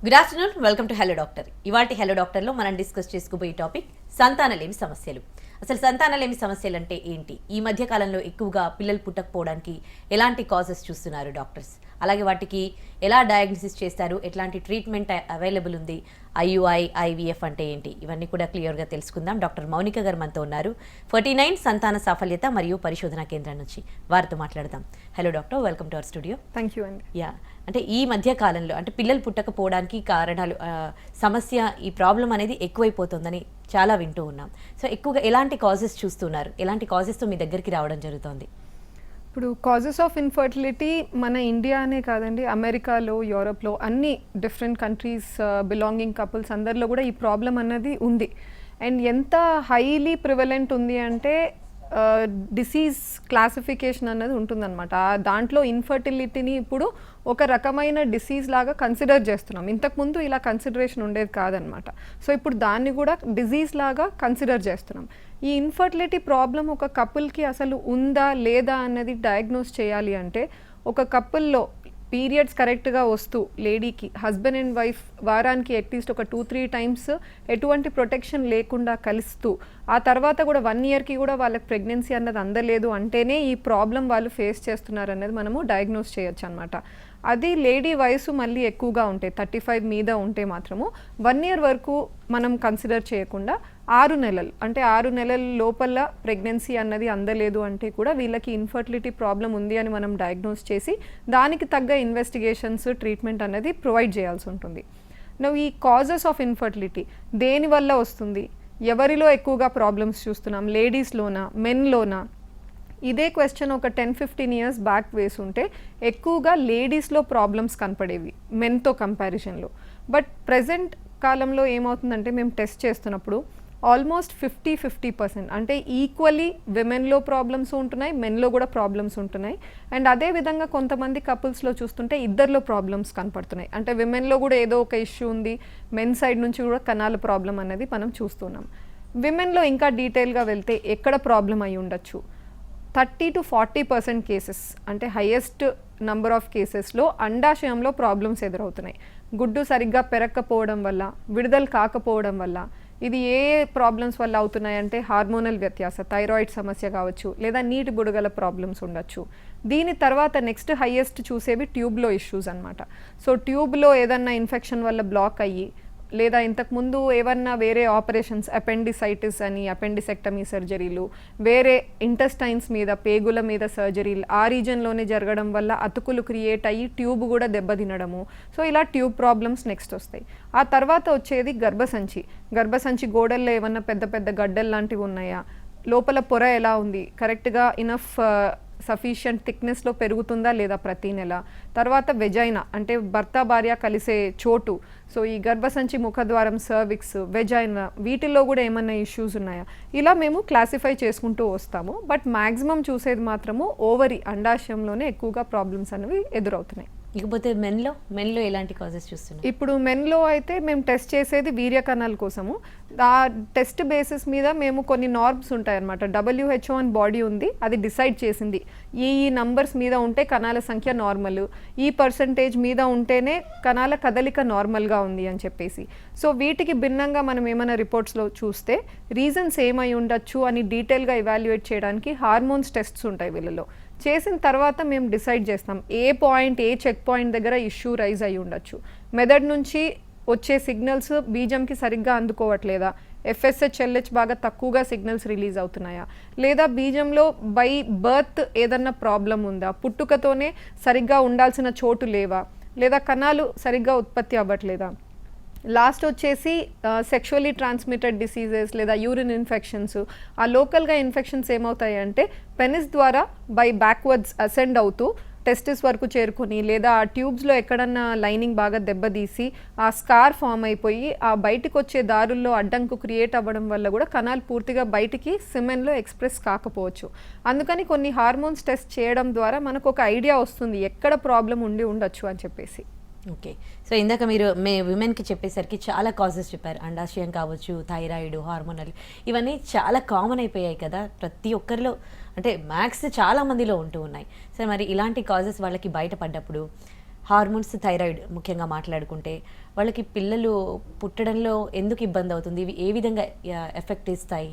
Good afternoon, welcome to hello doctor. ఇవాటి hello డాక్టర్లో మనం discuss చేసుకోబోయే టాపిక్ సంతానలేమి సమస్యలు. అసలు సంతానలేమి సమస్యలు అంటే ఏంటి, ఈ మధ్య కాలంలో ఎక్కువగా పిల్లలు పుట్టకపోవడానికి ఎలాంటి కాజెస్ చూస్తున్నారు డాక్టర్స్, అలాగే వాటికి ఎలా డయాగ్నోసిస్ చేస్తారు, ఎట్లాంటి ట్రీట్మెంట్ అవైలబుల్ ఉంది, ఐయుఐ ఐవీఎఫ్ అంటే ఏంటి, ఇవన్నీ కూడా క్లియర్గా తెలుసుకుందాం. డాక్టర్ మౌనిక గారు మనతో ఉన్నారు, 49 సంతాన సాఫల్యత మరియు పరిశోధన కేంద్రం నుంచి. వారితో మాట్లాడదాం. Hello doctor, welcome to our studio. Thank you అండి. యా, అంటే ఈ మధ్య కాలంలో అంటే పిల్లలు పుట్టకపోవడానికి కారణాలు, సమస్య, ఈ ప్రాబ్లం అనేది ఎక్కువైపోతుందని చాలా వింటూ ఉన్నాం. సో ఎక్కువగా ఎలాంటి కాజెస్ చూస్తున్నారు, ఎలాంటి కాజెస్తో మీ దగ్గరికి రావడం జరుగుతుంది? ఇప్పుడు కాజెస్ ఆఫ్ ఇన్ఫర్టిలిటీ మన ఇండియా అనే కాదండి, అమెరికాలో, యూరోప్లో అన్ని డిఫరెంట్ కంట్రీస్ బిలాంగింగ్ కపుల్స్ అందరిలో కూడా ఈ ప్రాబ్లం అన్నది ఉంది. అండ్ ఎంత హైలీ ప్రివలెంట్ ఉంది అంటే డిసీజ్ క్లాసిఫికేషన్ అన్నది ఉంటుందన్నమాట. దాంట్లో ఇన్ఫర్టిలిటీని ఇప్పుడు ఒక రకమైన డిసీజ్ లాగా కన్సిడర్ చేస్తున్నాం. ఇంతకుముందు ఇలా కన్సిడరేషన్ ఉండేది కాదనమాట. సో ఇప్పుడు దాన్ని కూడా డిజీజ్ లాగా కన్సిడర్ చేస్తున్నాం. ఈ ఇన్ఫర్టిలిటీ ప్రాబ్లం ఒక కపుల్కి అసలు ఉందా లేదా అన్నది డయాగ్నోస్ చేయాలి అంటే ఒక కపుల్లో పీరియడ్స్ కరెక్ట్గా వస్తూ లేడీకి, హస్బెండ్ అండ్ వైఫ్ వారానికి అట్లీస్ట్ ఒక 2-3 టైమ్స్ ఎటువంటి ప్రొటెక్షన్ లేకుండా కలుస్తూ ఆ తర్వాత కూడా 1 ఇయర్కి కూడా వాళ్ళకి ప్రెగ్నెన్సీ అన్నది అందలేదు అంటేనే ఈ ప్రాబ్లం వాళ్ళు ఫేస్ చేస్తున్నారు అనేది మనము డయాగ్నోస్ చేయొచ్చు అనమాట. అది లేడీ వయసు మళ్ళీ ఎక్కువగా ఉంటే 35 మీద ఉంటే మాత్రము 1 ఇయర్ వరకు మనం కన్సిడర్ చేయకుండా 6 నెలలు అంటే 6 నెలల లోపల ప్రెగ్నెన్సీ అన్నది అందలేదు అంటే కూడా వీళ్ళకి ఇన్ఫర్టిలిటీ ప్రాబ్లం ఉంది అని మనం డయాగ్నోస్ చేసి దానికి తగ్గ ఇన్వెస్టిగేషన్స్, ట్రీట్మెంట్ అనేది ప్రొవైడ్ చేయాల్సి ఉంటుంది. నువ్వు ఈ కాజెస్ ఆఫ్ ఇన్ఫర్టిలిటీ దేనివల్ల వస్తుంది, ఎవరిలో ఎక్కువగా ప్రాబ్లమ్స్ చూస్తున్నాం, లేడీస్లోనా మెన్లోనా? ఇదే క్వశ్చన్ ఒక 10-15 ఇయర్స్ బ్యాక్ వేసుంటే ఎక్కువగా లేడీస్లో ప్రాబ్లమ్స్ కనపడేవి మెన్తో కంపారిజన్లో. బట్ ప్రజెంట్ కాలంలో ఏమవుతుందంటే మేము టెస్ట్ చేస్తున్నప్పుడు ఆల్మోస్ట్ 50-50% అంటే ఈక్వల్లీ విమెన్లో ప్రాబ్లమ్స్ ఉంటున్నాయి, మెన్లో కూడా ప్రాబ్లమ్స్ ఉంటున్నాయి. అండ్ అదేవిధంగా కొంతమంది కపుల్స్లో చూస్తుంటే ఇద్దరిలో ప్రాబ్లమ్స్ కనపడుతున్నాయి. అంటే విమెన్లో కూడా ఏదో ఒక ఇష్యూ ఉంది, మెన్ సైడ్ నుంచి కూడా కణాల ప్రాబ్లం అనేది మనం చూస్తున్నాం. విమెన్లో ఇంకా డీటెయిల్గా వెళ్తే ఎక్కడ ప్రాబ్లం అయి ఉండొచ్చు, 30-40% కేసెస్ అంటే హైయెస్ట్ నంబర్ ఆఫ్ కేసెస్లో అండాశయంలో ప్రాబ్లమ్స్ ఎదురవుతున్నాయి. గుడ్డు సరిగ్గా పెరగకపోవడం వల్ల, విడుదల కాకపోవడం వల్ల. ఇది ఏ ప్రాబ్లమ్స్ వల్ల అవుతున్నాయంటే హార్మోనల్ వ్యత్యాస, థైరాయిడ్ సమస్య కావచ్చు, లేదా నీటి బుడగల ప్రాబ్లమ్స్ ఉండొచ్చు. దీని తర్వాత నెక్స్ట్ హైయెస్ట్ చూసేవి ట్యూబ్లో ఇష్యూస్ అనమాట. సో ట్యూబ్లో ఏదన్నా ఇన్ఫెక్షన్ వల్ల బ్లాక్ అయ్యి, లేదా ఇంతకుముందు ఏమన్నా వేరే ఆపరేషన్స్, అపెండిసైటిస్ అని అపెండిసెక్టమీ సర్జరీలు, వేరే ఇంటెస్టైన్స్ మీద, పేగుల మీద సర్జరీలు ఆ రీజన్లోనే జరగడం వల్ల అతుకులు క్రియేట్ అయ్యి ట్యూబ్ కూడా దెబ్బతినడము. సో ఇలా ట్యూబ్ ప్రాబ్లమ్స్ నెక్స్ట్ వస్తాయి. ఆ తర్వాత వచ్చేది గర్భసంచి గోడల్లో ఏమన్నా పెద్ద పెద్ద గడ్డలు లాంటివి ఉన్నాయా, లోపల పొర ఎలా ఉంది, కరెక్ట్గా ఇనఫ్ సఫిషియంట్ థిక్నెస్లో పెరుగుతుందా లేదా ప్రతి నెల. తర్వాత వెజైనా అంటే భర్త భార్య కలిసే చోటు, సో ఈ గర్భసంచి ముఖద్వారం, సర్విక్స్, వెజైనా వీటిల్లో కూడా ఏమన్నా ఇష్యూస్ ఉన్నాయా, ఇలా మేము క్లాసిఫై చేసుకుంటూ వస్తాము. బట్ మ్యాక్సిమం చూసేది మాత్రము ఓవరీ, అండాశయంలోనే ఎక్కువగా ప్రాబ్లమ్స్ అనేవి ఎదురవుతున్నాయి. ఇకపోతే మెన్లో ఎలాంటి కాజెస్ చూస్తున్నారు? ఇప్పుడు మెన్లో అయితే మేము టెస్ట్ చేసేది వీర్య కణాల కోసము. ఆ టెస్ట్ బేసిస్ మీద మేము కొన్ని నార్మ్స్ ఉంటాయన్నమాట. WHO అని బాడీ ఉంది, అది డిసైడ్ చేసింది ఈ నంబర్స్ మీద ఉంటే కణాల సంఖ్య నార్మల్, ఈ పర్సంటేజ్ మీద ఉంటేనే కణాల కదలిక నార్మల్గా ఉంది అని చెప్పేసి. సో వీటికి భిన్నంగా మనం ఏమైనా రిపోర్ట్స్లో చూస్తే రీజన్స్ ఏమై ఉండొచ్చు అని డీటెయిల్గా ఇవాల్యుయేట్ చేయడానికి హార్మోన్స్ టెస్ట్స్ ఉంటాయి వీళ్ళలో. చేసిన తర్వాత మేము డిసైడ్ చేస్తాం ఏ చెక్ పాయింట్ దగ్గర ఇష్యూ రైజ్ అయ్యి ఉండొచ్చు. మెదడు నుంచి వచ్చే సిగ్నల్స్ బీజంకి సరిగ్గా అందుకోవట్లేదా, FSH LH బాగా తక్కువగా సిగ్నల్స్ రిలీజ్ అవుతున్నాయా, లేదా బీజంలో బై బర్త్ ఏదన్నా ప్రాబ్లం ఉందా, పుట్టుకతోనే సరిగ్గా ఉండాల్సిన చోటు లేవా, లేదా కణాలు సరిగ్గా ఉత్పత్తి అవ్వట్లేదా. లాస్ట్ వచ్చేసి సెక్షువల్లీ ట్రాన్స్మిటెడ్ డిసీజెస్ లేదా యూరిన్ ఇన్ఫెక్షన్స్. ఆ లోకల్గా ఇన్ఫెక్షన్స్ ఏమవుతాయి అంటే పెనిస్ ద్వారా బై బ్యాక్వర్డ్స్ అసెండ్ అవుతూ టెస్టిస్ వరకు చేరుకొని, లేదా ఆ ట్యూబ్స్లో ఎక్కడన్నా లైనింగ్ బాగా దెబ్బతీసి ఆ స్కార్ ఫామ్ అయిపోయి ఆ బయటికి వచ్చే దారుల్లో అడ్డంకు క్రియేట్ అవ్వడం వల్ల కూడా కణాలు పూర్తిగా బయటికి సిమెన్లో ఎక్స్ప్రెస్ కాకపోవచ్చు. అందుకని కొన్ని హార్మోన్స్ టెస్ట్ చేయడం ద్వారా మనకు ఒక ఐడియా వస్తుంది ఎక్కడ ప్రాబ్లం ఉండి ఉండొచ్చు అని చెప్పేసి. ఓకే, సో ఇందాక మీరు విమెన్కి చెప్పేసరికి చాలా కాజెస్ చెప్పారు. అండాశయం కావచ్చు, థైరాయిడ్, హార్మోనల్, ఇవన్నీ చాలా కామన్ అయిపోయాయి కదా ప్రతి ఒక్కరిలో, అంటే మ్యాక్స్ చాలా మందిలో ఉంటూ ఉన్నాయి. సో మరి ఇలాంటి కాజెస్ వాళ్ళకి బయటపడ్డప్పుడు హార్మోన్స్ థైరాయిడ్ ముఖ్యంగా మాట్లాడుకుంటే వాళ్ళకి పిల్లలు పుట్టడంలో ఎందుకు ఇబ్బంది అవుతుంది, ఇవి ఏ విధంగా ఎఫెక్ట్ ఇస్తాయి?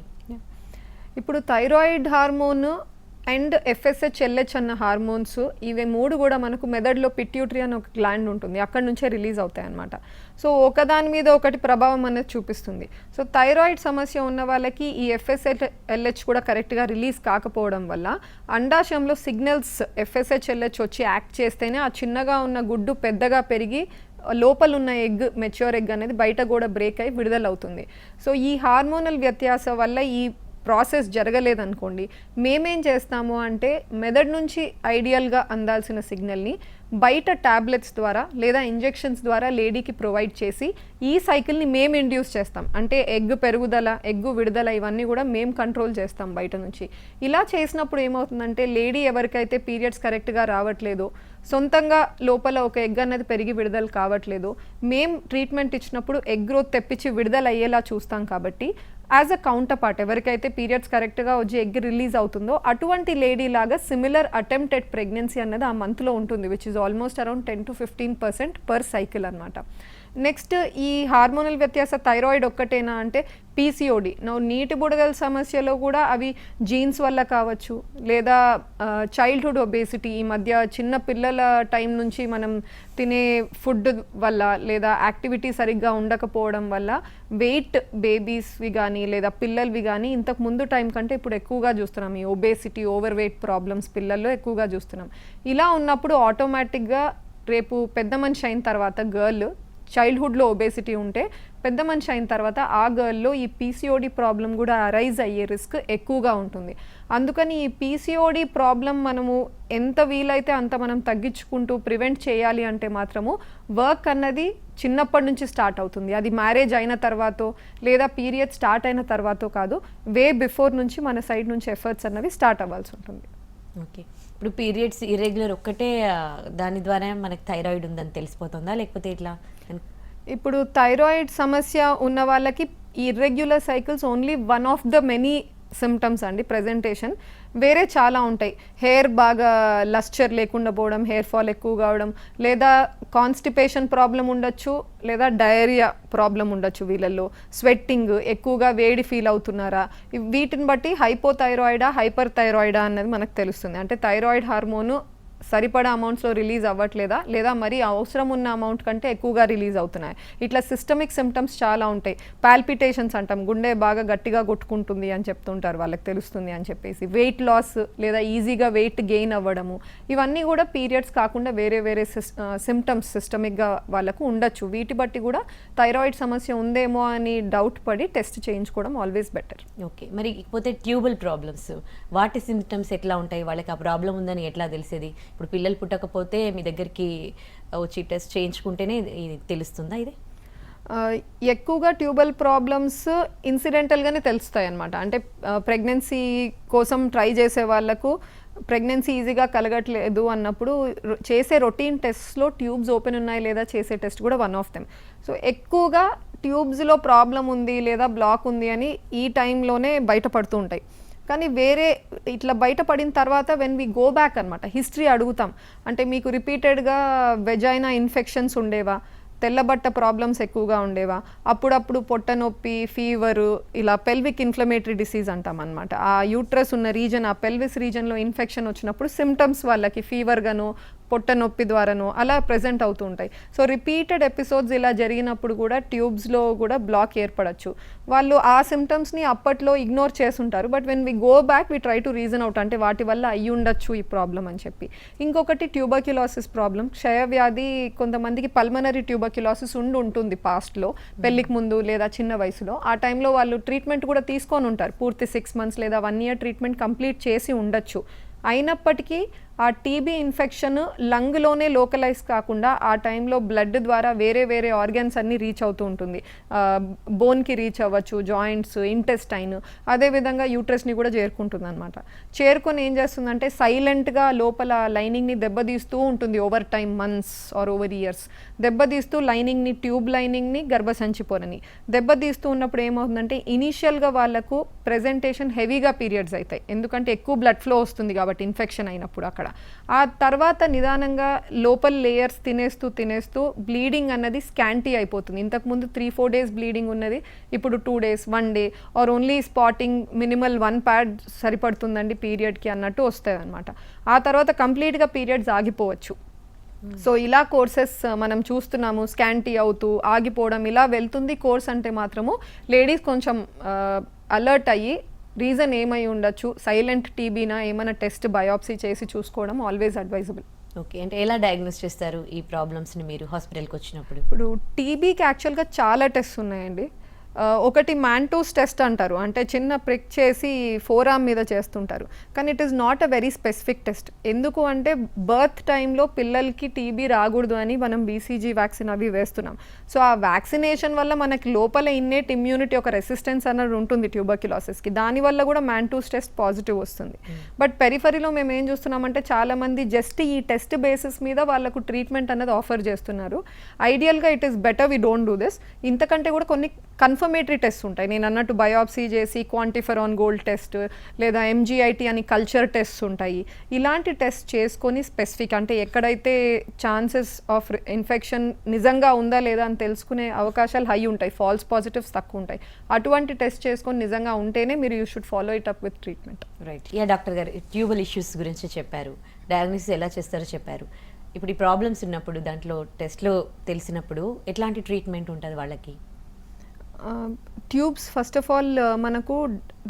ఇప్పుడు thyroid hormone and FSH LH అన్న హార్మోన్స్ ఇవి మూడు కూడా మనకు మెదడులో పిట్యూటరీ అని ఒక గ్లాండ్ ఉంటుంది, అక్కడ నుంచే రిలీజ్ అవుతాయి అన్నమాట. సో ఒకదాని మీద ఒకటి ప్రభావం అనేది చూపిస్తుంది. సో థైరాయిడ్ సమస్య ఉన్న వాళ్ళకి ఈ ఎఫ్ఎస్హెచ్ ఎల్హెచ్ కూడా కరెక్ట్గా రిలీజ్ కాకపోవడం వల్ల అండాశయంలో సిగ్నల్స్ ఎఫ్ఎస్హెచ్ ఎల్హెచ్ వచ్చి యాక్ట్ చేస్తేనే ఆ చిన్నగా ఉన్న గుడ్డు పెద్దగా పెరిగి లోపల ఉన్న ఎగ్ మెచ్యూర్ ఎగ్ అనేది బయట కూడా బ్రేక్ అయి విడుదలవుతుంది. సో ఈ హార్మోనల్ వ్యత్యాసం వల్ల ఈ ప్రాసెస్ జరగలేదనుకోండి, మేమేం చేస్తాము అంటే మెదడు నుంచి ఐడియల్గా అందాల్సిన సిగ్నల్ని బయట ట్యాబ్లెట్స్ ద్వారా లేదా ఇంజెక్షన్స్ ద్వారా లేడీకి ప్రొవైడ్ చేసి ఈ సైకిల్ని మేము ఇండ్యూస్ చేస్తాం. అంటే ఎగ్ పెరుగుదల, ఎగ్గు విడుదల ఇవన్నీ కూడా మేము కంట్రోల్ చేస్తాం బయట నుంచి. ఇలా చేసినప్పుడు ఏమవుతుందంటే లేడీ ఎవరికైతే పీరియడ్స్ కరెక్ట్గా రావట్లేదో, సొంతంగా లోపల ఒక ఎగ్ అనేది పెరిగి విడుదల కావట్లేదు, మేము ట్రీట్మెంట్ ఇచ్చినప్పుడు ఎగ్ గ్రోత్ తెప్పించి విడుదల అయ్యేలా చూస్తాం. కాబట్టి యాజ్ అ కౌంటర్ పార్ట్ ఎవరికైతే పీరియడ్స్ కరెక్ట్గా వచ్చి ఎగ్ రిలీజ్ అవుతుందో అటువంటి లేడీ లాగా సిమిలర్ అటెంప్ట్ ఎట్ ప్రెగ్నెన్సీ అన్నది ఆ మంత్లో ఉంటుంది, which is almost around 10 to 15% per cycle అనమాట. నెక్స్ట్ ఈ హార్మోనల్ వ్యత్యాస థైరాయిడ్ ఒక్కటేనా అంటే పీసీఓడి, నీటి బుడగల సమస్యలో కూడా అవి జీన్స్ వల్ల కావచ్చు, లేదా చైల్డ్హుడ్ ఒబేసిటీ, ఈ మధ్య చిన్న పిల్లల టైం నుంచి మనం తినే ఫుడ్ వల్ల లేదా యాక్టివిటీ సరిగ్గా ఉండకపోవడం వల్ల వెయిట్ బేబీస్వి కానీ లేదా పిల్లలవి కానీ ఇంతకు ముందు టైం కంటే ఇప్పుడు ఎక్కువగా చూస్తున్నాం. ఈ ఒబేసిటీ, ఓవర్ వెయిట్ ప్రాబ్లమ్స్ పిల్లల్లో ఎక్కువగా చూస్తున్నాం. ఇలా ఉన్నప్పుడు ఆటోమేటిక్గా రేపు పెద్ద మనిషి అయిన తర్వాత గర్ల్ చైల్డ్హుడ్లో ఒబేసిటీ ఉంటే పెద్ద మనిషి అయిన తర్వాత ఆ గర్ల్లో ఈ పీసీఓడి ప్రాబ్లం కూడా అరైజ్ అయ్యే రిస్క్ ఎక్కువగా ఉంటుంది. అందుకని ఈ పీసీఓడి ప్రాబ్లం మనము ఎంత వీలైతే అంత మనం తగ్గించుకుంటూ ప్రివెంట్ చేయాలి అంటే మాత్రము వర్క్ అన్నది చిన్నప్పటి నుంచి స్టార్ట్ అవుతుంది. అది మ్యారేజ్ అయిన తర్వాతో లేదా పీరియడ్ స్టార్ట్ అయిన తర్వాతో కాదు, వే బిఫోర్ నుంచి మన సైడ్ నుంచి ఎఫర్ట్స్ అన్నవి స్టార్ట్ అవ్వాల్సి ఉంటుంది. ఓకే, ఇప్పుడు పీరియడ్స్ ఇర్రెగ్యులర్ ఒక్కటే దాని ద్వారా మనకి థైరాయిడ్ ఉందని తెలిసిపోతుందా, లేకపోతే ఇట్లా? ఇప్పుడు థైరాయిడ్ సమస్య ఉన్న వాళ్ళకి irregular cycles only one of the many symptoms అండి. ప్రెజెంటేషన్ వేరే చాలా ఉంటాయి. హెయిర్ బాగా లస్చర్ లేకుండా పోవడం, హెయిర్ ఫాల్ ఎక్కువ కావడం, లేదా కాన్స్టిపేషన్ ప్రాబ్లం ఉండొచ్చు, లేదా డయేరియా ప్రాబ్లం ఉండొచ్చు. వీళ్ళల్లో స్వెట్టింగ్, ఎక్కువగా వేడి ఫీల్ అవుతున్నారా, వీటిని బట్టి హైపోథైరాయిడా హైపర్ థైరాయిడా అన్నది మనకు తెలుస్తుంది. అంటే థైరాయిడ్ హార్మోను సరిపడా అమౌంట్స్లో రిలీజ్ అవ్వట్లేదా, లేదా మరి అవసరం ఉన్న అమౌంట్ కంటే ఎక్కువగా రిలీజ్ అవుతున్నాయి. ఇట్లా సిస్టమిక్ సిమ్టమ్స్ చాలా ఉంటాయి. పాల్పిటేషన్స్ అంటాం, గుండె బాగా గట్టిగా కొట్టుకుంటుంది అని చెప్తుంటారు, వాళ్ళకి తెలుస్తుంది అని చెప్పేసి. వెయిట్ లాస్ లేదా ఈజీగా వెయిట్ గెయిన్ అవ్వడము, ఇవన్నీ కూడా పీరియడ్స్ కాకుండా వేరే వేరే సిమ్టమ్స్ సిస్టమిక్గా వాళ్ళకు ఉండొచ్చు. వీటి బట్టి కూడా థైరాయిడ్ సమస్య ఉందేమో అని డౌట్ పడి టెస్ట్ చేయించుకోవడం ఆల్వేస్ బెటర్. ఓకే, మరి ఇకపోతే ట్యూబల్ ప్రాబ్లమ్స్, వాటి సిమ్టమ్స్ ఎట్లా ఉంటాయి, వాళ్ళకి ఆ ప్రాబ్లం ఉందని ఎట్లా తెలిసేది? ఇప్పుడు పిల్లలు పుట్టకపోతే మీ దగ్గరికి వచ్చి టెస్ట్ చేయించుకుంటేనే ఇది తెలుస్తుందా? ఇది ఎక్కువగా ట్యూబల్ ప్రాబ్లమ్స్ ఇన్సిడెంటల్గానే తెలుస్తాయి అన్నమాట. అంటే ప్రెగ్నెన్సీ కోసం ట్రై చేసే వాళ్ళకు ప్రెగ్నెన్సీ ఈజీగా కలగట్లేదు అన్నప్పుడు చేసే రొటీన్ టెస్ట్స్లో ట్యూబ్స్ ఓపెన్ ఉన్నాయి లేదా చేసే టెస్ట్ కూడా వన్ ఆఫ్ దెమ్. సో ఎక్కువగా ట్యూబ్స్లో ప్రాబ్లం ఉంది లేదా బ్లాక్ ఉంది అని ఈ టైంలోనే బయటపడుతూ ఉంటాయి. కానీ వేరే ఇట్లా బయటపడిన తర్వాత వెన్ వి గో బ్యాక్ అనమాట, హిస్టరీ అడుగుతాం. అంటే మీకు రిపీటెడ్గా వెజైనా ఇన్ఫెక్షన్స్ ఉండేవా, తెల్లబట్ట ప్రాబ్లమ్స్ ఎక్కువగా ఉండేవా, అప్పుడప్పుడు పొట్ట నొప్పి, ఫీవరు, ఇలా పెల్విక్ ఇన్ఫ్లమేటరీ డిసీజ్ అంటాం అనమాట. ఆ యూట్రస్ ఉన్న రీజన్, ఆ పెల్విస్ రీజన్లో ఇన్ఫెక్షన్ వచ్చినప్పుడు సిమ్టమ్స్ వాళ్ళకి ఫీవర్గాను పొట్ట నొప్పి ద్వారానో అలా ప్రెజెంట్ అవుతూ ఉంటాయి. సో రిపీటెడ్ ఎపిసోడ్స్ ఇలా జరిగినప్పుడు కూడా ట్యూబ్స్లో కూడా బ్లాక్ ఏర్పడచ్చు. వాళ్ళు ఆ సిమ్టమ్స్ని అప్పట్లో ఇగ్నోర్ చేస్తుంటారు, but when we go back we try to reason out, అంటే వాటి వల్ల అయ్యి ఉండొచ్చు ఈ ప్రాబ్లం అని చెప్పి. ఇంకొకటి ట్యూబర్క్యులోసిస్ ప్రాబ్లం, క్షయవ్యాధి. కొంతమందికి పల్మనరీ ట్యూబర్క్యులోసిస్ ఉంటుంది పాస్ట్లో, పెళ్లికి ముందు లేదా చిన్న వయసులో. ఆ టైంలో వాళ్ళు ట్రీట్మెంట్ కూడా తీసుకొని ఉంటారు, పూర్తి 6 months లేదా 1 year ట్రీట్మెంట్ కంప్లీట్ చేసి ఉండొచ్చు. అయినప్పటికీ ఆ టీబీ ఇన్ఫెక్షన్ లంగ్లోనే లోకలైజ్ కాకుండా ఆ టైంలో బ్లడ్ ద్వారా వేరే వేరే ఆర్గన్స్ అన్నీ రీచ్ అవుతూ ఉంటుంది. బోన్కి రీచ్ అవ్వచ్చు, జాయింట్స్, ఇంటెస్టైన్, అదేవిధంగా యూట్రస్ని కూడా చేరుకుంటుంది అనమాట. చేరుకొని ఏం చేస్తుందంటే సైలెంట్గా లోపల లైనింగ్ని దెబ్బతీస్తూ ఉంటుంది over time, months or over years. దెబ్బతీస్తూ లైనింగ్ని, ట్యూబ్ లైనింగ్ని, గర్భసంచి పొరని దెబ్బతీస్తూ ఉన్నప్పుడు ఏమవుతుందంటే ఇనీషియల్గా వాళ్ళకు ప్రెజెంటేషన్ హెవీగా పీరియడ్స్ అవుతాయి, ఎందుకంటే ఎక్కువ బ్లడ్ ఫ్లో వస్తుంది కాబట్టి ఇన్ఫెక్షన్ అయినప్పుడు అక్కడ. అక్కడ. ఆ తర్వాత నిదానంగా లోపల లేయర్స్ తినేస్తూ బ్లీడింగ్ అన్నది స్కాంటీ అయిపోతుంది. ఇంతకుముందు 3-4 డేస్ బ్లీడింగ్ ఉన్నది, ఇప్పుడు 2 days, 1 day or only spotting, minimal 1 pad సరిపడుతుందండి పీరియడ్కి అన్నట్టు వస్తుంది అనమాట. ఆ తర్వాత కంప్లీట్గా పీరియడ్స్ ఆగిపోవచ్చు. సో ఇలా కోర్సెస్ మనం చూస్తున్నాము, స్కాంటీ అవుతూ ఆగిపోవడం ఇలా వెళ్తుంది కోర్స్. అంటే మాత్రము లేడీస్ కొంచెం అలర్ట్ అయ్యి రీజన్ ఏమై ఉండొచ్చు, సైలెంట్ టీబీనా ఏమైనా టెస్ట్ బయాప్సీ చేసి చూసుకోవడం ఆల్వేస్ అడ్వైజబుల్. ఓకే, అంటే ఎలా డయాగ్నోస్ చేస్తారు ఈ ప్రాబ్లమ్స్ని మీరు హాస్పిటల్కి వచ్చినప్పుడు? ఇప్పుడు టీబీకి యాక్చువల్గా చాలా టెస్ట్ ఉన్నాయండి. ఒకటి మ్యాన్టూస్ టెస్ట్ అంటారు, అంటే చిన్న ప్రిక్ చేసి ఫోరామ్ మీద చేస్తుంటారు. కానీ it is not a very specific test. ఎందుకు అంటే బర్త్ టైంలో పిల్లలకి టీబీ రాకూడదు అని మనం బీసీజీ వ్యాక్సిన్ అవి వేస్తున్నాం. సో ఆ వ్యాక్సినేషన్ వల్ల మనకి లోపల ఇన్నేట్ ఇమ్యూనిటీ, ఒక రెసిస్టెన్స్ అన్నది ఉంటుంది ట్యూబర్క్యులోసిస్కి. దానివల్ల కూడా మ్యాన్టూస్ టెస్ట్ పాజిటివ్ వస్తుంది. బట్ పెరిఫరీలో మేము ఏం చూస్తున్నామంటే చాలామంది జస్ట్ ఈ టెస్ట్ బేసిస్ మీద వాళ్ళకు ట్రీట్మెంట్ అన్నది ఆఫర్ చేస్తున్నారు. ఐడియల్గా it is better we don't do this. ఇంతకంటే కూడా కొన్ని కన్ఫర్మేటరీ టెస్ట్ ఉంటాయి. నేను అన్నట్టు బయాప్సీ చేసి క్వాంటిఫెరాన్ గోల్డ్ టెస్ట్ లేదా ఎంజీఐటీ అని కల్చర్ టెస్ట్ ఉంటాయి. ఇలాంటి టెస్ట్ చేసుకొని స్పెసిఫిక్, అంటే ఎక్కడైతే ఛాన్సెస్ ఆఫ్ ఇన్ఫెక్షన్ నిజంగా ఉందా లేదా అని తెలుసుకునే అవకాశాలు హై ఉంటాయి, ఫాల్స్ పాజిటివ్స్ తక్కువ ఉంటాయి. అటువంటి టెస్ట్ చేసుకొని నిజంగా ఉంటేనే మీరు you should follow it up with treatment. Right. Yeah doctor గారు, ట్యూబల్ ఇష్యూస్ గురించి చెప్పారు, డయాగ్నోసిస్ ఎలా చేస్తారో చెప్పారు. ఇప్పుడు ఈ ప్రాబ్లమ్స్ ఉన్నప్పుడు దాంట్లో టెస్ట్లో తెలిసినప్పుడు ఎట్లాంటి ట్రీట్మెంట్ ఉంటుంది వాళ్ళకి? ట్యూబ్స్ ఫస్ట్ ఆఫ్ ఆల్ మనకు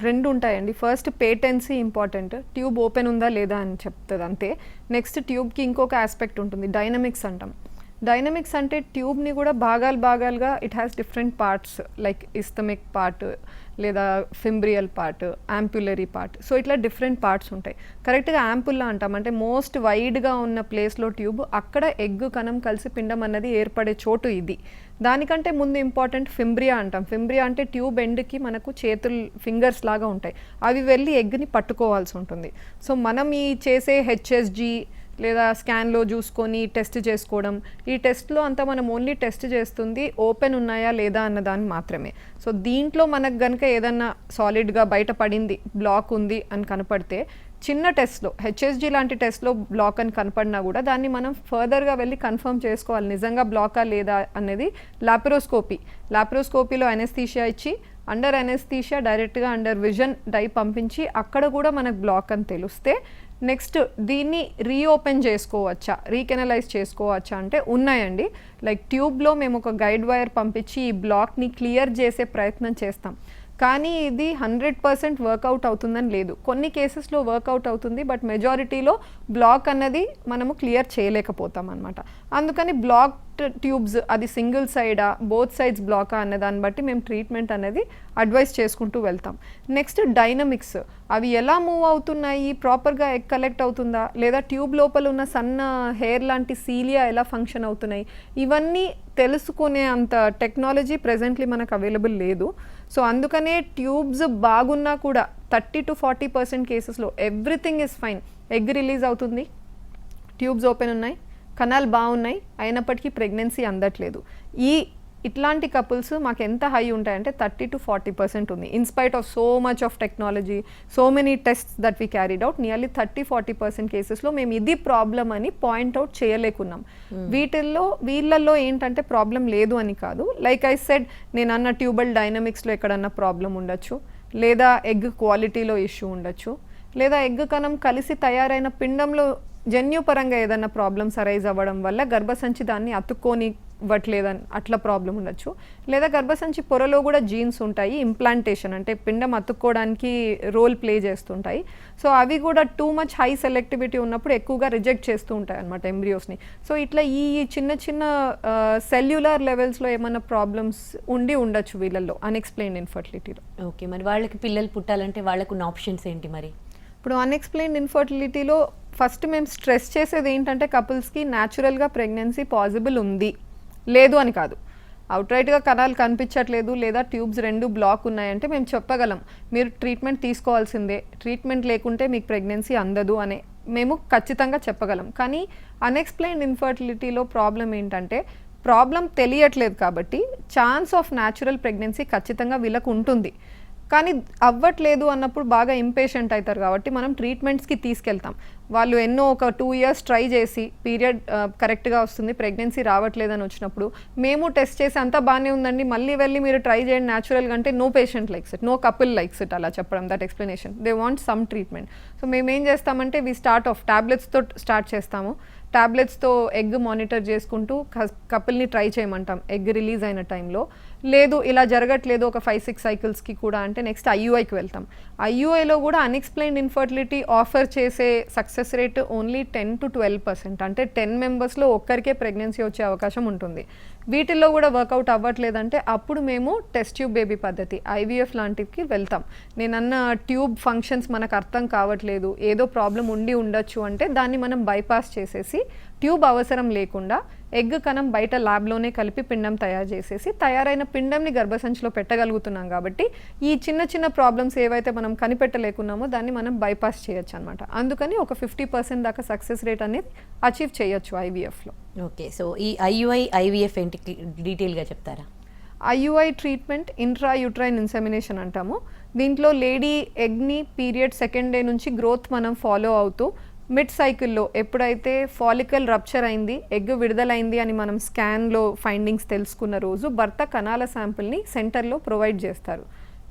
2 ఉంటాయండి. First patency important, tube open ఉందా లేదా అని చెప్తుంది అంతే. నెక్స్ట్ ట్యూబ్కి ఇంకొక ఆస్పెక్ట్ ఉంటుంది, డైనమిక్స్ అంటాం. డైనమిక్స్ అంటే ట్యూబ్ని కూడా భాగాలుగా it has different parts, like isthmic part లేదా fimbrial part, ampullary part. So ఇట్లా డిఫరెంట్ పార్ట్స్ ఉంటాయి. కరెక్ట్గా యాంపుల్లా అంటాం, అంటే మోస్ట్ వైడ్గా ఉన్న ప్లేస్లో ట్యూబ్, అక్కడ ఎగ్ కణం కలిసి పిండం అన్నది ఏర్పడే చోటు ఇది. దానికంటే ముందు ఇంపార్టెంట్ ఫింబ్రియా అంటాం. ఫింబ్రియా అంటే ట్యూబ్ ఎండ్కి మనకు చేతులు, ఫింగర్స్ లాగా ఉంటాయి, అవి వెళ్ళి ఎగ్ని పట్టుకోవాల్సి ఉంటుంది. సో మనం ఈ చేసే హెచ్ఎస్జీ లేదా స్కాన్లో చూసుకొని టెస్ట్ చేసుకోవడం, ఈ టెస్ట్లో అంతా మనం ఓన్లీ టెస్ట్ చేస్తుంది ఓపెన్ ఉన్నాయా లేదా అన్నదాన్ని మాత్రమే. సో దీంట్లో మనకు కనుక ఏదన్నా సాలిడ్గా బయటపడింది, బ్లాక్ ఉంది అని కనపడితే, చిన్న టెస్ట్లో హెచ్ఎస్జీ లాంటి టెస్ట్లో బ్లాక్ అని కనపడినా కూడా దాన్ని మనం ఫర్దర్గా వెళ్ళి కన్ఫర్మ్ చేసుకోవాలి నిజంగా బ్లాకా లేదా అనేది. లాప్రోస్కోపీలో అనెస్థీషియా ఇచ్చి అండర్ అనెస్థీషియా డైరెక్ట్గా అండర్ విజన్ డై పంపించి అక్కడ కూడా మనకు బ్లాక్ అని తెలిస్తే నెక్స్ట్ దీన్ని రీఓపెన్ చేసుకోవచ్చా, రీకెనలైజ్ చేసుకోవచ్చా అంటే ఉన్నాయండి. లైక్ ట్యూబ్లో మేము ఒక గైడ్ వైర్ పంపించి ఈ బ్లాక్ని క్లియర్ చేసే ప్రయత్నం చేస్తాం. కానీ ఇది 100% వర్కౌట్ అవుతుందని లేదు. కొన్ని కేసెస్లో వర్కౌట్ అవుతుంది, బట్ మెజారిటీలో బ్లాక్ అన్నది మనము క్లియర్ చేయలేకపోతాం అనమాట. అందుకని బ్లాక్ ట్యూబ్స్ అది సింగిల్ సైడా, బోత్ సైడ్స్ బ్లాకా అనే దాన్ని బట్టి మేము ట్రీట్మెంట్ అనేది అడ్వైస్ చేసుకుంటూ వెళ్తాం. నెక్స్ట్ డైనమిక్స్, అవి ఎలా మూవ్ అవుతున్నాయి, ప్రాపర్గా ఎగ్ కలెక్ట్ అవుతుందా లేదా ట్యూబ్ లోపల ఉన్న సన్న హెయిర్ లాంటి సీలియా ఎలా ఫంక్షన్ అవుతున్నాయి, ఇవన్నీ తెలుసుకునే అంత టెక్నాలజీ ప్రెజెంట్లీ మనకు అవైలబుల్ లేదు. సో అందుకనే ట్యూబ్స్ బాగున్నా కూడా 30-40% కేసెస్లో everything is fine, egg release అవుతుంది, ట్యూబ్స్ ఓపెన్ ఉన్నాయి, కణాలు బాగున్నాయి, అయినప్పటికీ ప్రెగ్నెన్సీ అందట్లేదు. ఇట్లాంటి కపుల్స్ మాకు ఎంత హై ఉంటాయంటే 30-40% ఉంది. In spite of so much of technology, so many tests that we carried out, nearly 30-40% కేసెస్లో మేము ఇది ప్రాబ్లం అని పాయింట్అవుట్ చేయలేకున్నాం. వీళ్ళల్లో ఏంటంటే ప్రాబ్లం లేదు అని కాదు. లైక్ ఐ సెడ్, నేను అన్న ట్యూబల్ డైనమిక్స్లో ఎక్కడన్నా ప్రాబ్లం ఉండొచ్చు, లేదా ఎగ్ క్వాలిటీలో ఇష్యూ ఉండొచ్చు, లేదా ఎగ్ కణం కలిసి తయారైన పిండంలో జన్యుపరంగా ఏదైనా ప్రాబ్లమ్స్ అరైజ్ అవ్వడం వల్ల గర్భసంచి దాన్ని అతుక్కొని ఇవ్వట్లేదని అట్లా ప్రాబ్లం ఉండొచ్చు. లేదా గర్భసంచి పొరలో కూడా జీన్స్ ఉంటాయి, ఇంప్లాంటేషన్ అంటే పిండం అతుక్కోవడానికి రోల్ ప్లే చేస్తుంటాయి. సో అవి కూడా టూ మచ్ హై సెలెక్టివిటీ ఉన్నప్పుడు ఎక్కువగా రిజెక్ట్ చేస్తూ ఉంటాయి అన్నమాట ఎంబ్రియోస్ని. సో ఇట్లా ఈ చిన్న చిన్న సెల్యులర్ లెవెల్స్లో ఏమైనా ప్రాబ్లమ్స్ ఉండొచ్చు వీళ్ళల్లో అన్ఎక్స్ప్లెయిన్డ్ ఇన్ఫర్టిలిటీలో. ఓకే, మరి వాళ్ళకి పిల్లలు పుట్టాలంటే వాళ్ళకున్న ఆప్షన్స్ ఏంటి మరి? ఇప్పుడు అన్ఎక్స్ప్లెయిన్డ్ ఇన్ఫర్టిలిటీలో ఫస్ట్ మేము స్ట్రెస్ చేసేది ఏంటంటే కపుల్స్కి న్యాచురల్గా ప్రెగ్నెన్సీ పాసిబుల్ ఉంది, లేదు అని కాదు. అవుట్రైట్గా కణాలు కనిపించట్లేదు లేదా ట్యూబ్స్ 2 బ్లాక్ ఉన్నాయంటే మేము చెప్పగలం, మీరు ట్రీట్మెంట్ తీసుకోవాల్సిందే, ట్రీట్మెంట్ లేకుంటే మీకు ప్రెగ్నెన్సీ అందదు అనే మేము ఖచ్చితంగా చెప్పగలం. కానీ అన్ఎక్స్ప్లెయిన్డ్ ఇన్ఫర్టిలిటీలో ప్రాబ్లం ఏంటంటే ప్రాబ్లం తెలియట్లేదు కాబట్టి ఛాన్స్ ఆఫ్ న్యాచురల్ ప్రెగ్నెన్సీ ఖచ్చితంగా వీళ్ళకు ఉంటుంది. కానీ అవ్వట్లేదు అన్నప్పుడు బాగా ఇంపేషెంట్ అవుతారు కాబట్టి మనం ట్రీట్మెంట్స్కి తీసుకెళ్తాం. వాళ్ళు ఎన్నో ఒక 2 ఇయర్స్ ట్రై చేసి పీరియడ్ కరెక్ట్గా వస్తుంది, ప్రెగ్నెన్సీ రావట్లేదని వచ్చినప్పుడు మేము టెస్ట్ చేసి అంతా బాగానే ఉందండి, మళ్ళీ వెళ్ళి మీరు ట్రై చేయండి న్యాచురల్గా అంటే no patient likes it, no couple likes it అలా చెప్పడం, that explanation. They want some treatment. So మేము ఏం చేస్తామంటే వి స్టార్ట్ ఆఫ్ టాబ్లెట్స్తో స్టార్ట్ చేస్తాము. టాబ్లెట్స్తో ఎగ్ మానిటర్ చేసుకుంటూ కపుల్ని ట్రై చేయమంటాం ఎగ్ రిలీజ్ అయిన టైంలో. లేదు ఇలా జరగట్లేదు ఒక 5-6 సైకిల్స్కి కూడా అంటే నెక్స్ట్ ఐయుఐకి వెళ్తాం. ఐయుఐలో కూడా అన్ఎక్స్ప్లెయిన్డ్ ఇన్ఫర్టిలిటీ ఆఫర్ చేసే సక్సెస్ రేట్ ఓన్లీ 10 to 12%, అంటే 10 మెంబర్స్లో ఒక్కరికే ప్రెగ్నెన్సీ వచ్చే అవకాశం ఉంటుంది. వీటిల్లో కూడా వర్కౌట్ అవ్వట్లేదంటే అప్పుడు మేము టెస్ట్ ట్యూబ్ బేబీ పద్ధతి ఐవీఎఫ్ లాంటివి వెళ్తాం. నేనన్న ట్యూబ్ ఫంక్షన్స్ మనకు అర్థం కావట్లేదు, ఏదో ప్రాబ్లం ఉండి ఉండొచ్చు అంటే దాన్ని మనం బైపాస్ చేసేసి ట్యూబ్ అవసరం లేకుండా ఎగ్ కణం బయట ల్యాబ్లోనే కలిపి పిండం తయారు చేసేసి తయారైన పిండంని గర్భసంచిలో పెట్టగలుగుతున్నాం. కాబట్టి ఈ చిన్న చిన్న ప్రాబ్లమ్స్ ఏవైతే మనం కనిపెట్టలేకున్నామో దాన్ని మనం బైపాస్ చేయొచ్చు అనమాట. అందుకని ఒక 50% దాకా సక్సెస్ రేట్ అనేది అచీవ్ చేయొచ్చు ఐవీఎఫ్లో. ఓకే, సో ఈ ఐయుఐ ఐవీఎఫ్ ఏంటి డీటెయిల్గా చెప్తారా? IUI treatment intra uterine insemination అంటాము. దీంట్లో లేడీ ఎగ్ని పీరియడ్ సెకండ్ డే నుంచి గ్రోత్ మనం ఫాలో అవుతూ మిడ్ సైకిల్లో ఎప్పుడైతే ఫాలికల్ రప్చర్ అయింది, ఎగ్ విడుదలైంది అని మనం స్కాన్లో ఫైండింగ్స్ తెలుసుకున్న రోజు భర్త కణాల శాంపుల్ని సెంటర్లో ప్రొవైడ్ చేస్తారు.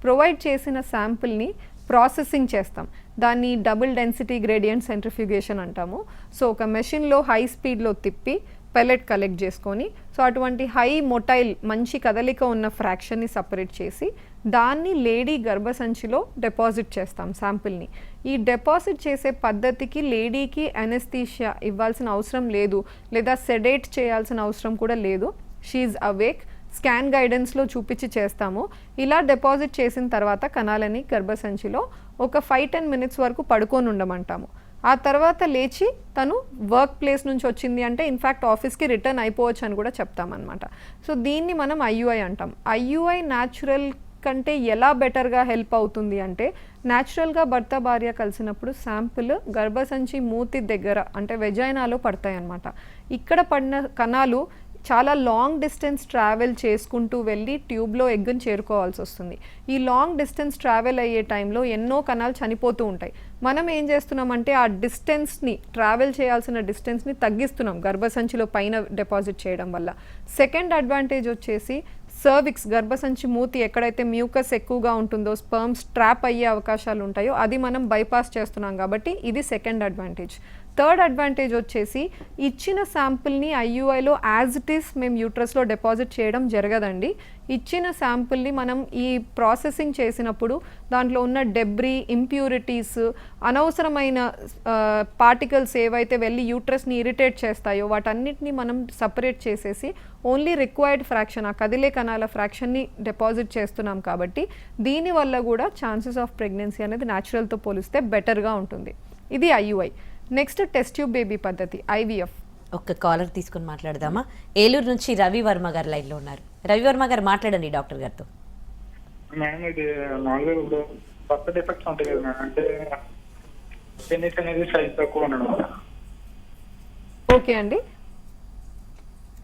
ప్రొవైడ్ చేసిన శాంపుల్ని ప్రాసెసింగ్ చేస్తాం. దాన్ని డబుల్ డెన్సిటీ గ్రేడియంట్ సెంట్రిఫ్యూగేషన్ అంటాము. సో ఒక మెషిన్లో హై స్పీడ్లో తిప్పి పెల్లెట్ కలెక్ట్ చేసుకొని సో అటువంటి హై మొటైల్ మంచి కదలిక ఉన్న ఫ్రాక్షన్ని సపరేట్ చేసి దాన్ని లేడీ గర్భసంచిలో డిపాజిట్ చేస్తాం శాంపిల్ని. ఈ డిపాజిట్ చేసే పద్ధతికి లేడీకి అనెస్థీషియా ఇవ్వాల్సిన అవసరం లేదు, లేదా సెడేట్ చేయాల్సిన అవసరం కూడా లేదు. షీఈ్ అవేక్, స్కాన్ గైడెన్స్లో చూపించి చేస్తాము. ఇలా డిపాజిట్ చేసిన తర్వాత కణాలని గర్భసంచిలో ఒక 5-10 మినిట్స్ వరకు పడుకొని ఉండమంటాము. ఆ తర్వాత లేచి తను వర్క్ ప్లేస్ నుంచి వచ్చింది అంటే ఇన్ఫ్యాక్ట్ ఆఫీస్కి రిటర్న్ అయిపోవచ్చు అని కూడా చెప్తామన్నమాట. సో దీన్ని మనం ఐయుఐ అంటాం. ఐయుఐ న్యాచురల్ కంటే ఎలా బెటర్గా హెల్ప్ అవుతుంది అంటే న్యాచురల్గా భర్త భార్య కలిసినప్పుడు శాంపుల్ గర్భసంచి మూతి దగ్గర అంటే వెజైనాలో పడతాయి అన్నమాట. ఇక్కడ పడిన కణాలు చాలా లాంగ్ డిస్టెన్స్ ట్రావెల్ చేసుకుంటూ వెళ్ళి ట్యూబ్లో ఎగ్గుని చేరుకోవాల్సి వస్తుంది. ఈ లాంగ్ డిస్టెన్స్ ట్రావెల్ అయ్యే టైంలో ఎన్నో కణాలు చనిపోతూ ఉంటాయి. మనం ఏం చేస్తున్నామంటే ఆ డిస్టెన్స్ని, ట్రావెల్ చేయాల్సిన డిస్టెన్స్ని తగ్గిస్తున్నాం గర్భసంచిలో పైన డిపాజిట్ చేయడం వల్ల. సెకండ్ అడ్వాంటేజ్ వచ్చేసి సర్విక్స్, గర్భసంచి మూతి ఎక్కడైతే మ్యూకస్ ఎక్కువగా ఉంటుందో, స్పర్మ్స్ ట్రాప్ అయ్యే అవకాశాలు ఉంటాయో అది మనం బైపాస్ చేస్తున్నాం కాబట్టి ఇది సెకండ్ అడ్వాంటేజ్. థర్డ్ అడ్వాంటేజ్ వచ్చేసి ఇచ్చిన శాంపుల్ని ఐయుఐలో యాజ్ ఇట్ ఈస్ మేము యూట్రస్లో డిపాజిట్ చేయడం జరగదండి. ఇచ్చిన శాంపుల్ని మనం ఈ ప్రాసెసింగ్ చేసినప్పుడు దాంట్లో ఉన్న డెబ్రీ, ఇంప్యూరిటీస్, అనవసరమైన పార్టికల్స్ ఏవైతే వెళ్ళి యూట్రస్ని ఇరిటేట్ చేస్తాయో వాటన్నిటిని మనం సపరేట్ చేసేసి ఓన్లీ రిక్వైర్డ్ ఫ్రాక్షన్, ఆ కదిలే కణాల ఫ్రాక్షన్ని డిపాజిట్ చేస్తున్నాం. కాబట్టి దీనివల్ల కూడా ఛాన్సెస్ ఆఫ్ ప్రెగ్నెన్సీ అనేది న్యాచురల్తో పోలిస్తే బెటర్గా ఉంటుంది. ఇది IUI. Next test tube baby పద్ధతి ఐవీఎఫ్. ఒక్క కాలర్ తీసుకొని మాట్లాడదామా? ఏలూరు నుంచి రవివర్మ గారు లైన్లో ఉన్నారు. రవివర్మ గారు మాట్లాడండి డాక్టర్ గారితో. మేడం ఇది నాలుగు ఇప్పుడు బర్త్ డిఫెక్ట్స్ ఉంటాయి కదా మేడం, అంటే పెనిస్ అనేది సైజ్ తక్కువ ఉండడం. ఓకే అండి.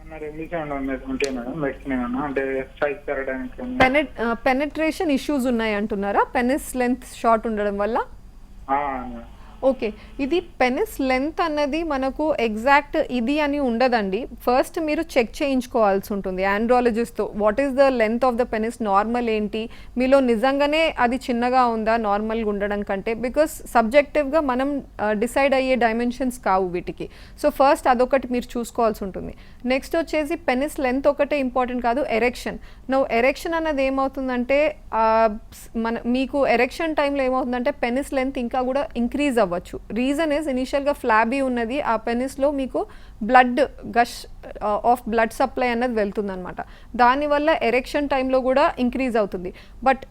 రెమెడీస్ ఏమైనా ఉంటాయి మేడం, మెడిసిన్ ఏమైనా అంటే సైజ్ పెరగడానికి? పెనెట్రేషన్ ఇష్యూస్ ఉన్నాయి అంటున్నారా? పెనిస్ లెంత్ షార్ట్ ఉండడం వల్ల? ఓకే, ఇది పెనిస్ లెంత్ అన్నది మనకు ఎగ్జాక్ట్ ఇది అని ఉండదండి. ఫస్ట్ మీరు చెక్ చేయించుకోవాల్సి ఉంటుంది ఆండ్రాలజిస్ట్తో. What is the length of the penis, normal ఏంటి, మీలో నిజంగానే అది చిన్నగా ఉందా నార్మల్గా ఉండడం కంటే, బికాస్ సబ్జెక్టివ్గా మనం డిసైడ్ అయ్యే డైమెన్షన్స్ కావు వీటికి. సో ఫస్ట్ అదొకటి మీరు చూసుకోవాల్సి ఉంటుంది. నెక్స్ట్ వచ్చేసి పెనిస్ లెంత్ ఒకటే ఇంపార్టెంట్ కాదు, ఎరెక్షన్. ఎరెక్షన్ అన్నది ఏమవుతుందంటే మీకు ఎరెక్షన్ టైంలో ఏమవుతుందంటే పెనిస్ లెంత్ ఇంకా కూడా ఇంక్రీజ్ అవ్వచ్చు. రీజన్ ఇస్ ఇనిషియల్గా ఫ్లాబీ ఉన్నది, ఆ పెనిస్లో మీకు blood gush of blood supply అన్నది వెళ్తుంది అనమాట. దానివల్ల ఎరెక్షన్ టైంలో కూడా ఇంక్రీజ్ అవుతుంది. బట్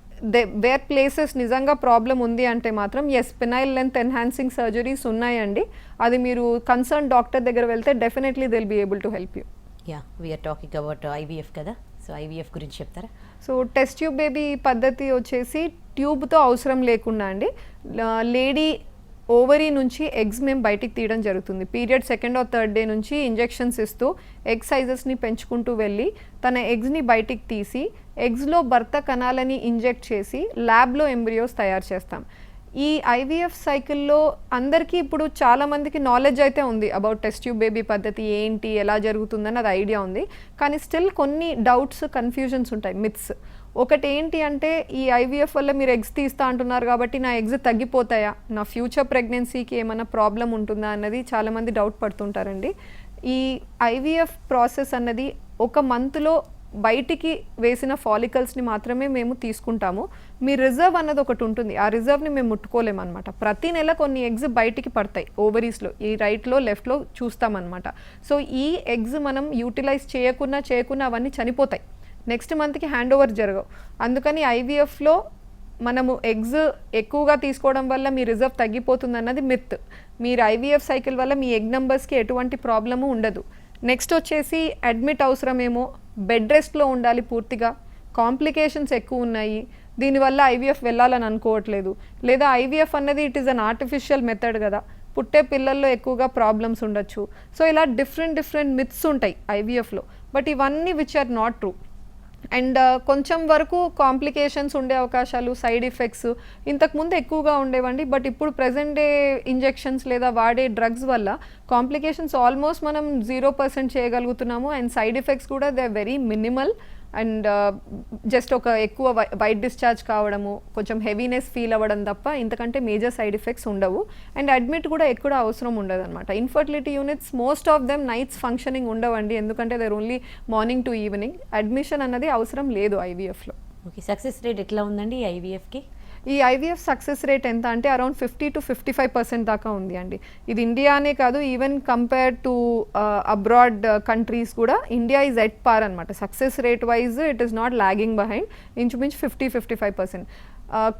వేర్ ప్లేసెస్ నిజంగా ప్రాబ్లం ఉంది అంటే మాత్రం yes, penile length enhancing surgeries ఉన్నాయండి. అది మీరు కన్సర్న్ డాక్టర్ దగ్గర వెళ్తే definitely they'll be able to help you. Yeah, we're talking about IVF కదా, సో ఐవీఎఫ్ గురించి చెప్తారా? సో టెస్ట్ ట్యూబ్ బేబీ పద్ధతి వచ్చేసి ట్యూబ్తో అవసరం లేకుండా అండి, లేడీ ఓవరీ నుంచి ఎగ్స్ మేము బయటికి తీయడం జరుగుతుంది. Period second or third day నుంచి ఇంజెక్షన్స్ ఇస్తూ ఎగ్ సైజెస్ని పెంచుకుంటూ వెళ్ళి తన ఎగ్స్ని బయటికి తీసి ఎగ్స్లో భర్త కణాలని ఇంజెక్ట్ చేసి ల్యాబ్లో ఎంబ్రియోస్ తయారు చేస్తాం. ఈ ఐవీఎఫ్ సైకిల్లో అందరికీ ఇప్పుడు చాలామందికి నాలెడ్జ్ అయితే ఉంది అబౌట్ టెస్ట్ ట్యూబ్ బేబీ పద్ధతి ఏంటి, ఎలా జరుగుతుందని అది ఐడియా ఉంది. కానీ స్టిల్ కొన్ని డౌట్స్, కన్ఫ్యూజన్స్ ఉంటాయి, మిత్స్. ఒకటి ఏంటి అంటే, ఈ ఐవీఎఫ్ వల్ల మీరు ఎగ్స్ తీస్తా అంటున్నారు కాబట్టి నా ఎగ్స్ తగ్గిపోతాయా, నా ఫ్యూచర్ ప్రెగ్నెన్సీకి ఏమైనా ప్రాబ్లం ఉంటుందా అన్నది చాలామంది డౌట్ పడుతుంటారండి. ఈ ఐవీఎఫ్ ప్రాసెస్ అన్నది ఒక మంత్లో బయటికి వేసిన ఫాలికల్స్ని మాత్రమే మేము తీసుకుంటాము. మీ రిజర్వ్ అన్నది ఒకటి ఉంటుంది, ఆ రిజర్వ్ని మేము ముట్టుకోలేమన్నమాట. ప్రతి నెల కొన్ని ఎగ్స్ బయటికి పడతాయి ఓవరీస్లో, ఈ రైట్లో లెఫ్ట్లో చూస్తామన్నమాట. సో ఈ ఎగ్స్ మనం యూటిలైజ్ చేయకున్నా అవన్నీ చనిపోతాయి, నెక్స్ట్ మంత్కి హ్యాండ్ ఓవర్ జరగవు. అందుకని ఐవీఎఫ్లో మనము ఎగ్స్ ఎక్కువగా తీసుకోవడం వల్ల మీ రిజర్వ్ తగ్గిపోతుంది అన్నది మిత్. మీరు ఐవీఎఫ్ సైకిల్ వల్ల మీ ఎగ్ నెంబర్స్కి ఎటువంటి ప్రాబ్లము ఉండదు. నెక్స్ట్ వచ్చేసి అడ్మిట్ అవసరమేమో, బెడ్ రెస్ట్లో ఉండాలి పూర్తిగా, కాంప్లికేషన్స్ ఎక్కువ ఉన్నాయి, దీనివల్ల ఐవీఎఫ్ వెళ్ళాలని అనుకోవట్లేదు, లేదా ఐవీఎఫ్ అన్నది it is an artificial method కదా, పుట్టే పిల్లల్లో ఎక్కువగా ప్రాబ్లమ్స్ ఉండొచ్చు. సో ఇలా డిఫరెంట్ మిత్స్ ఉంటాయి ఐవీఎఫ్లో. బట్ ఇవన్నీ which are not true. And కొంచెం వరకు కాంప్లికేషన్స్ ఉండే అవకాశాలు, సైడ్ ఎఫెక్ట్స్ ఇంతకుముందు ఎక్కువగా ఉండేవండి. బట్ ఇప్పుడు ప్రెజెంట్ డే ఇంజెక్షన్స్ లేదా వాడే డ్రగ్స్ వల్ల కాంప్లికేషన్స్ ఆల్మోస్ట్ మనం 0% చేయగలుగుతున్నాము. అండ్ సైడ్ ఎఫెక్ట్స్ కూడా they are very minimal. And just ఒక ఎక్కువ వైట్ డిశ్చార్జ్ కావడము, కొంచెం హెవీనెస్ ఫీల్ అవ్వడం తప్ప ఇంతకంటే మేజర్ సైడ్ ఎఫెక్ట్స్ ఉండవు. అండ్ అడ్మిట్ కూడా ఎక్కువ అవసరం ఉండదు అనమాట. Infertility units most of them nights functioning ఉండవండి, ఎందుకంటే they're only morning to evening. Admission అన్నది అవసరం లేదు ఐవీఎఫ్లో. ఓకే, సక్సెస్ రేట్ ఎట్లా ఉందండి ఈ ఐవీఎఫ్కి? ఈ ఐవీఎఫ్ సక్సెస్ రేట్ ఎంత అంటే అరౌండ్ 50 to 55% దాకా ఉంది అండి. ఇది ఇండియానే కాదు, even compare to abroad countries కూడా ఇండియా ఈజ్ ఎట్ పార్ అనమాట. Success rate wise it is not logging behind, ఇంచుమించు 50-55%.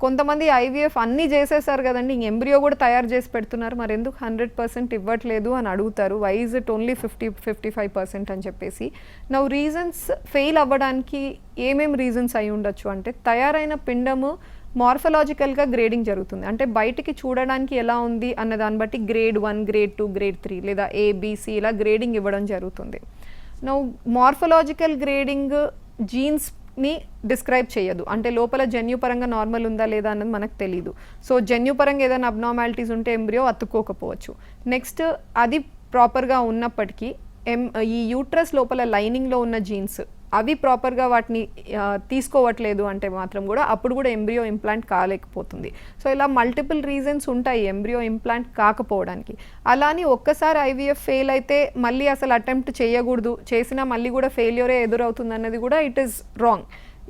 కొంతమంది ఐవీఎఫ్ అన్నీ చేసేసారు కదండి, ఇంక ఎంబ్రియో కూడా తయారు చేసి పెడుతున్నారు, మరి ఎందుకు 100% ఇవ్వట్లేదు అని అడుగుతారు. వై ఈజ్ ఇట్ ఓన్లీ 50-55% అని చెప్పేసి. నౌ రీజన్స్ ఫెయిల్ అవ్వడానికి ఏమేమి రీజన్స్ అయి ఉండొచ్చు అంటే, తయారైన పిండము మార్ఫలాజికల్గా గ్రేడింగ్ జరుగుతుంది. అంటే బయటికి చూడడానికి ఎలా ఉంది అన్న దాన్ని బట్టి గ్రేడ్ 1, గ్రేడ్ 2, గ్రేడ్ 3 లేదా ABC ఇలా గ్రేడింగ్ ఇవ్వడం జరుగుతుంది. నౌ మార్ఫలాజికల్ గ్రేడింగ్ జీన్స్ని డిస్క్రైబ్ చేయదు, అంటే లోపల జన్యుపరంగా నార్మల్ ఉందా లేదా అన్నది మనకు తెలియదు. సో జన్యుపరంగా ఏదైనా అబ్నార్మాలిటీస్ ఉంటే ఎంబ్రియో అతుక్కోకపోవచ్చు. నెక్స్ట్ అది ప్రాపర్గా ఉన్నప్పటికీ ఈ యూట్రస్ లోపల లైనింగ్లో ఉన్న జీన్స్ అవి ప్రాపర్గా వాటిని తీసుకోవట్లేదు అంటే మాత్రం కూడా అప్పుడు కూడా ఎంబ్రియో ఇంప్లాంట్ కాలేకపోతుంది. సో ఇలా మల్టిపుల్ రీజన్స్ ఉంటాయి ఎంబ్రియో ఇంప్లాంట్ కాకపోవడానికి. అలాని ఒక్కసారి ఐవీఎఫ్ ఫెయిల్ అయితే మళ్ళీ అసలు అటెంప్ట్ చేయకూడదు, చేసినా మళ్ళీ కూడా ఫెయిల్యూరే ఎదురవుతుంది అన్నది కూడా ఇట్ ఈస్ రాంగ్.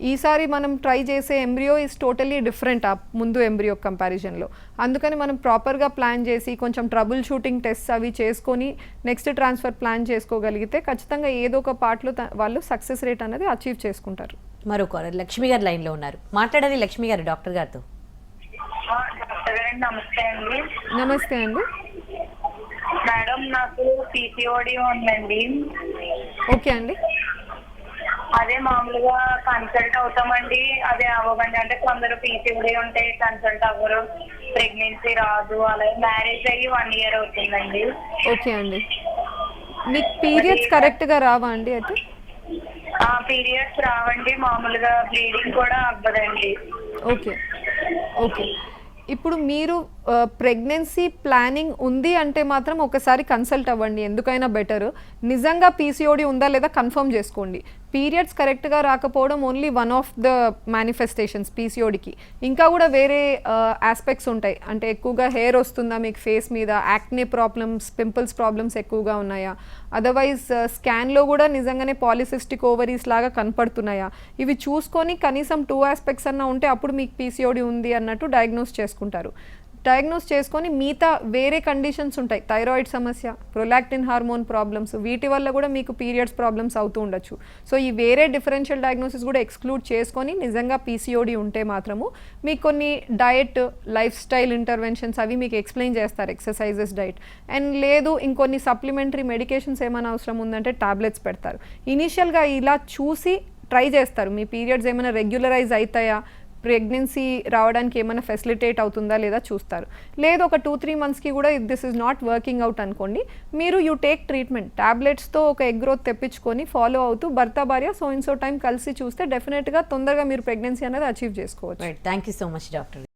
ఈసారి మనం ట్రై చేసే ఎంబ్రియో ఈజ్ టోటలీ డిఫరెంట్ ఆ ముందు ఎంబ్రియో కంపారిజన్లో. అందుకని మనం ప్రాపర్గా ప్లాన్ చేసి కొంచెం ట్రబుల్ షూటింగ్ టెస్ట్ అవి చేసుకొని నెక్స్ట్ ట్రాన్స్ఫర్ ప్లాన్ చేసుకోగలిగితే ఖచ్చితంగా ఏదో ఒక పార్ట్లో వాళ్ళు సక్సెస్ రేట్ అనేది అచీవ్ చేసుకుంటారు. మరో కాలర్ లక్ష్మి గారు లైన్లో ఉన్నారు, మాట్లాడాలి లక్ష్మి గారు డాక్టర్ గారితో. నమస్తే అండి. నమస్తే అండి. మేడం నాకు పీసీఓడి ఉందండి. ఓకే అండి. అదే మామూలుగా కన్సల్ట్ అవుతామండి, అదే అవ్వకండి అంటే కొందరు పీసీఓడి ఉంటే కన్సల్ట్ అవ్వరు, ప్రెగ్నెన్సీ రాదు, అలాగే మ్యారేజ్ అయ్యి 1 year అవుతుందండి. ఓకే అండి. మీకు పీరియడ్స్ కరెక్ట్గా రావా అండి? అయితే పీరియడ్స్ రావండి, మామూలుగా బ్లీడింగ్ కూడా అవ్వదండి. Okay okay. ఇప్పుడు మీరు ప్రెగ్నెన్సీ ప్లానింగ్ ఉంది అంటే మాత్రం ఒకసారి కన్సల్ట్ అవ్వండి, ఎందుకైనా బెటర్. నిజంగా పీసీఓడి ఉందా లేదా కన్ఫర్మ్ చేసుకోండి. పీరియడ్స్ కరెక్ట్గా రాకపోవడం only one of the manifestations పీసీఓడికి. ఇంకా కూడా వేరే ఆస్పెక్ట్స్ ఉంటాయి, అంటే ఎక్కువగా హెయిర్ వస్తుందా మీకు ఫేస్ మీద, యాక్నే ప్రాబ్లమ్స్, పింపుల్స్ ప్రాబ్లమ్స్ ఎక్కువగా ఉన్నాయా, అదర్వైజ్ స్కాన్లో కూడా నిజంగానే పాలిసిస్టిక్ ఓవరీస్ లాగా కనపడుతున్నాయా, ఇవి చూసుకొని కనీసం 2 aspects అన్నా ఉంటే అప్పుడు మీకు పీసీఓడి ఉంది అన్నట్టు డయాగ్నోస్ చేసుకుంటారు. డయాగ్నోస్ చేసుకొని మిగతా వేరే కండిషన్స్ ఉంటాయి, థైరాయిడ్ సమస్య, ప్రొలాక్టిన్ హార్మోన్ ప్రాబ్లమ్స్, వీటి వల్ల కూడా మీకు పీరియడ్స్ ప్రాబ్లమ్స్ అవుతూ ఉండొచ్చు. సో ఈ వేరే డిఫరెన్షియల్ డయాగ్నోసిస్ కూడా ఎక్స్క్లూడ్ చేసుకొని నిజంగా పీసీఓడి ఉంటే మాత్రము మీకు కొన్ని డయట్, లైఫ్ స్టైల్ ఇంటర్వెన్షన్స్ అవి మీకు ఎక్స్ప్లెయిన్ చేస్తారు, ఎక్సర్సైజెస్, డైట్. అండ్ లేదు ఇంకొన్ని సప్లిమెంటరీ మెడికేషన్స్ ఏమైనా అవసరం ఉందంటే టాబ్లెట్స్ పెడతారు. ఇనీషియల్గా ఇలా చూసి ట్రై చేస్తారు, మీ పీరియడ్స్ ఏమైనా రెగ్యులరైజ్ అవుతాయా, ప్రెగ్నెన్సీ రావడానికి ఏమైనా ఫెసిలిటేట్ అవుతుందా లేదా చూస్తారు. లేదు ఒక 2-3 monthsకి కూడా this is not working out అనుకోండి, మీరు యూ టేక్ ట్రీట్మెంట్, టాబ్లెట్స్తో ఒక ఎగ్ గ్రోత్ తెప్పించుకొని ఫాలో అవుతూ భర్త భార్య సో టైం కలిసి చూస్తే డెఫినెట్గా తొందరగా మీరు ప్రెగ్నెన్సీ అనేది అచీవ్ చేసుకోవచ్చు. Thank you so much doctor.